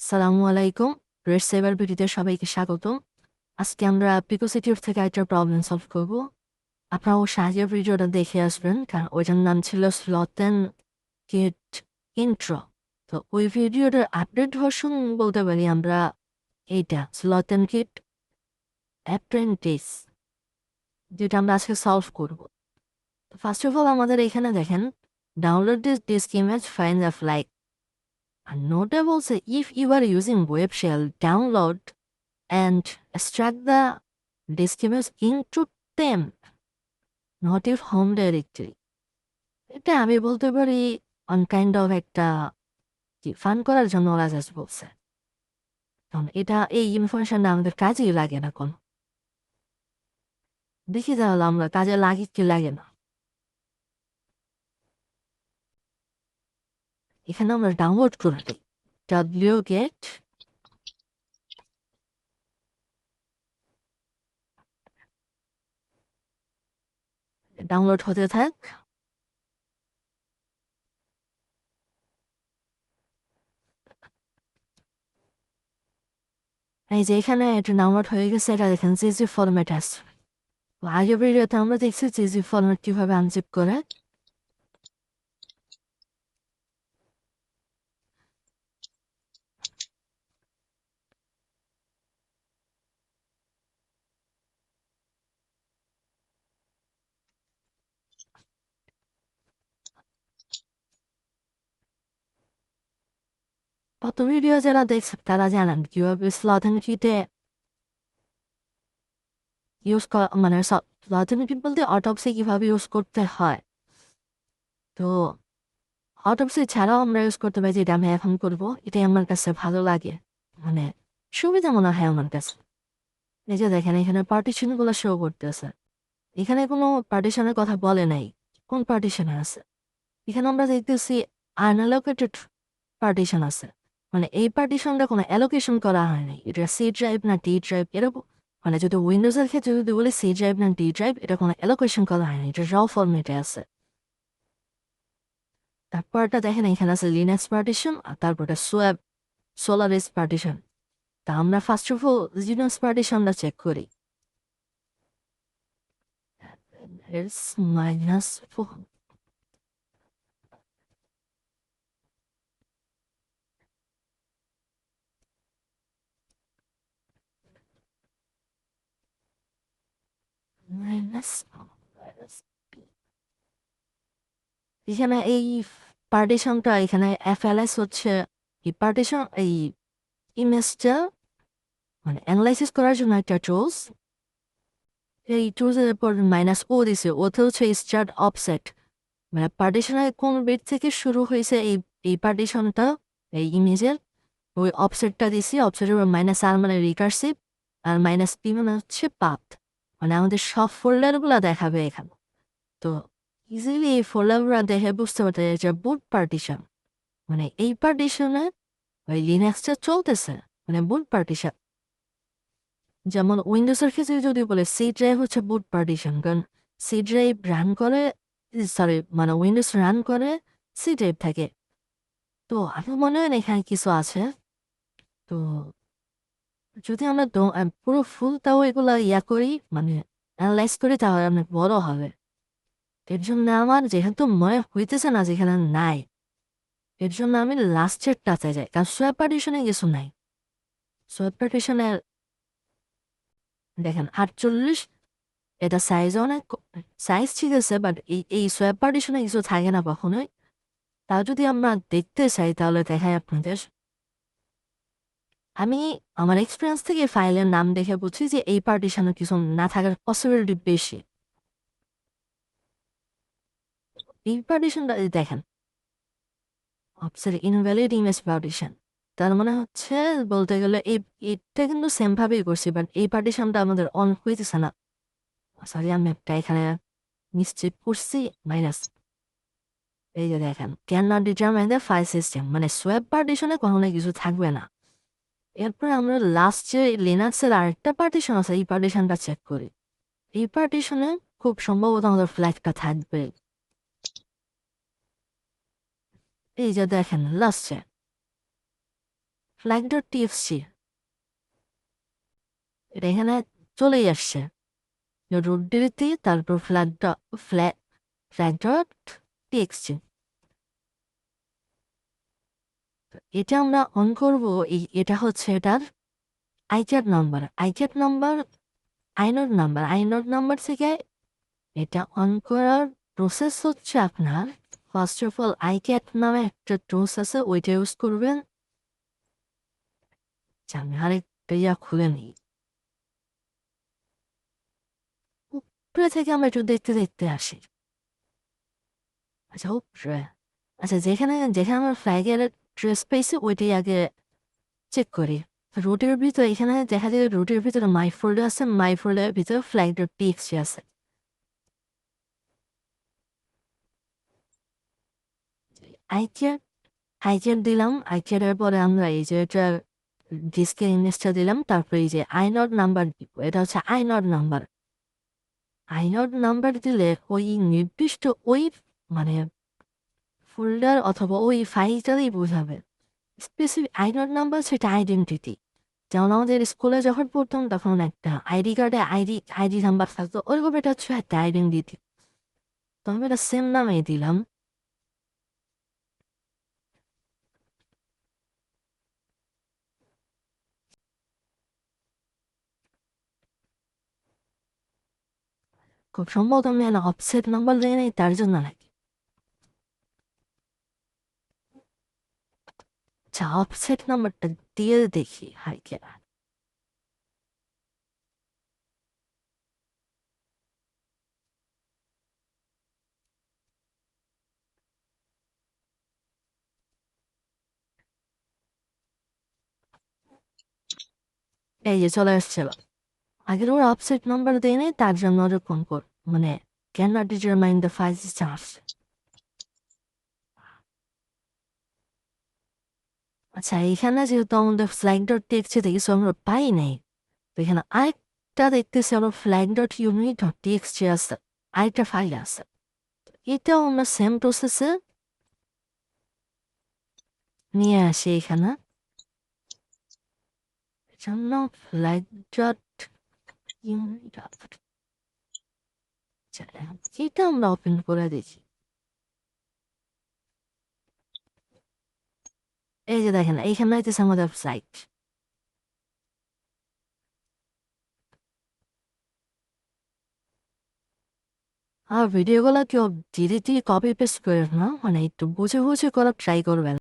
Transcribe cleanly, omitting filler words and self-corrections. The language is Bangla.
আসসালামু আলাইকুম। রেড সাইবার ভিডিওতে সবাইকে স্বাগতম। আজকে আমরা picoCTF থেকে একটা প্রবলেম সলভ করব। আপনারা অবশ্যই আগের ভিডিওটা দেখে আসবেন, কারণ ওইটার নাম ছিল Sleuthkit ইন্ট্রো। তো ওই ভিডিওটার আপডেট ভার্সন বলতে পারি আমরা এইটা Sleuthkit Apprentice, যেটা আমরা আজকে সলভ করব। তো ফার্স্ট অফ অল আমাদের এখানে দেখেন, download this disk image find the flag. And notable say if you are using web shell, download and extract the disk image into temp, not your home directory. এটা আমি বলতে পারি অন কাইন্ড অফ একটা ফান করার জন্য ওরা জাস্ট বলছে, কারণ এটা এই ইনফরমেশনটা আমাদের কাজেই লাগে না কোনো। দেখি তাহলে আমরা কাজে লাগি কি লাগে না। এখানে আমরা ডাউনলোড করে দিই wget ডাউনলোড হতে থাক। এই যে এখানে এটা ডাউনলোড হয়ে গেছে, এটা দেখেন যে ফরম্যাট আছে। আগের ভিডিওতে আমরা দেখছি যে ফরম্যাট কিভাবে আনজিপ করে। কত ভিডিও যারা দেখছে তারা জানেন কিভাবে স্লথেনকিটে ইউজ করা, মানে স্লথেনকিট বলতে অটোপসি কিভাবে ইউজ করতে হয়। তো অটোপসি ছাড়াও আমরা ইউজ করতে পারি, যেটা আমি এখন করবো। এটাই আমার কাছে ভালো লাগে, মানে সুবিধা মনে হয় আমার কাছে। এই যে দেখেন এখানে পার্টিশনগুলো শো করতেছে, এখানে কোনো পার্টিশনের কথা বলে নাই কোন পার্টিশনে আছে। এখানে আমরা দেখতেছি আনঅ্যালোকেটেড পার্টিশন আছে, মানে এই পার্টিশনটা কোনো অ্যালোকেশন করা হয়নি। এটা সি ড্রাইভ না ডি ড্রাইভ এরকম, মানে যদি উইন্ডোজের ক্ষেত্রে যদি বলি সি ড্রাইভ না ডি ড্রাইভ, এটা কোনো অ্যালোকেশন করা হয়নি, এটা র ফরম্যাটে আছে। তারপরটা দেখেন এখানে আছে লিনাক্স পার্টিশন, আর তারপরটা সোলারিস পার্টিশন। তা আমরা ফার্স্ট অফ অল লিনাক্স পার্টিশনটা চেক করি। -4 এখানে এই পার্টিশনটা, এখানে FLS হচ্ছে এই পার্টিশন, এই ইমেজটা মানে অ্যানালাইসিস করার জন্য একটা টুলস। এই টুলসের পর -O দিছে, ওতে হচ্ছে স্টার্ট অফসেট, মানে পার্টিশনের কোন বিট থেকে শুরু হয়েছে এই পার্টিশনটা এই ইমেজের, ওই অফসেটটা দিছি। অফসেটের -R মানে রিকার্সিভ, আর -P মানে হচ্ছে পাথ, মানে আমাদের সব ফোল্ডারগুলো দেখাবে এখানে। তো ইজিলি এই ফোল্ডারগুলো দেখে বুঝতে পারতে যে বুট পার্টিশন, মানে এই পার্টিশনে ওই লিনাক্সটা চলতেছে, মানে বুট পার্টিশন। যেমন উইন্ডোজের ক্ষেত্রে যদি বলে সি ড্রাইভ হচ্ছে বুট পার্টিশন, কারণ সি ড্রাইভ রান করে, সরি মানে উইন্ডোজ রান করে সি ড্রাইভ থাকে। তো আমার মনে হয় না এখানে কিছু আছে। তো যদি আমরা পুরো ফুল তাও এগুলো করি, মানে অ্যানালাইজ করি, তাহলে অনেক বড় হবে। এর জন্য আমার যেহেতু মনে হইতেছে না যেখানে নাই, এর জন্য আমি লাস্টের টাচে যাই, কারণ সোয়াপ পার্টিশনে কিছু নাই। সোয়াপ পার্টিশনের দেখেন 48, এটা সাইজ অনেক, সাইজ ঠিক আছে, বাট এই সোয়াপ পার্টিশনে কিছু থাকে না কখনোই। তাও যদি আমরা দেখতে চাই তাহলে দেখাই আপনাদের। আমি আমার এক্সপিরিয়েন্স থেকে ফাইলের নাম দেখে বুঝছি যে এই পার্টিশনে কিছু না থাকার পসিবিলিটি বেশি। এই পার্টিশনটা দেখেন, অপসের ইনভ্যালিড ইমেজ পার্টিশন, তার মানে হচ্ছে বলতে গেলে এটা কিন্তু সেম ভাবেই করছি, বাট এই পার্টিশনটা আমাদের অন হইতেছে না। সরি আমি একটা এখানে নিশ্চিত করছি মাইনাস। এই যে দেখেন can not determine the file system, মানে সোয়াপ পার্টিশনে কখনো কিছু থাকবে না। এরপরে আমরা লাস্ট যে লিনাক্সের আরেকটা পার্টিশন আছে, এই পার্টিশনটা চেক করি। এই পার্টিশনে খুব সম্ভবত আমাদের ফ্ল্যাগটা থাকবে। এই যে দেখেন লাস্টে flag.txt এটা এখানে চলেই আসছে রুট ডিরেক্টরি তারপর flag.txt এটা আমরা অন করব এটা হচ্ছে এটার আইচ্যাট নাম্বার আইনোড নাম্বার থেকে এটা অন করার প্রসেস হচ্ছে আপনার ফার্স্ট অফ অল আইক্যাট নামে একটা টুলস আছে ওইটা ইউজ করবেন আমি আরেকটা খুলে নিই উপরে থেকে আমরা একটু দেখতে আসি আচ্ছা উপরে আচ্ছা যেখানে আমার ফ্ল্যাগের ট্রেস পেয়েছে ওইটাই আগে চেক করি রুটের ভিতরে এখানে দেখা যায় রুটের ভিতরে মাই ফোল্ডার আছে মাই ফোল্ডারের ভিতরে flag.txt আছে আইচ্যাট দিলাম আইচ্যাটের পরে আমরা এই যে এটা ডিস্কের ইমেজটা দিলাম তারপরে এই যে আইনড নাম্বার দিব এটা হচ্ছে আইনড নাম্বার দিলে ওই নির্দিষ্ট ওই মানে ফোল্ডার অথবা ওই ফাইলটারই বোঝাবে স্পেসিফিক আইনড নাম্বার সেটা আইডেন্টিটি যেমন আমাদের স্কুলে যখন পড়তাম তখন একটা আইডি কার্ডে আইডি নাম্বার থাকতো ওরকম এটা হচ্ছে একটা আইডেন্টিটি তো আমি এটা সেম নামেই দিলাম খুব সম্ভবত আমি একটা অফসেট নাম্বার দিয়ে নেই তার জন্য নাকি আচ্ছা অফসেট নাম্বারটা দিয়ে দেখি হাই কেনা এই যে চলে আসছিল আগের ওরা অফসেট নাম্বার দিয়ে নেই তার জন্য ওরকম মানে can not determine the files charge আচ্ছা এখানে যেহেতু আমাদের flag.txt দেখেছি আমরা পাই নাই তো এখানে আরেকটা দেখতেছি আমরা flag.uni.txt আছে আরেকটা ফাইল আছে এটাও আমরা সেম প্রসেসে নিয়ে আসি এখানে জন্য এটা আমরা ওপেন করে দিচ্ছি এই যে দেখেন এইখানে হইতেছে আমাদের সাইট আর ভিডিওগুলো কেউ ডিরেক্টলি কপি পেস্ট করে না মানে একটু বুঝে বুঝে করার ট্রাই করবেন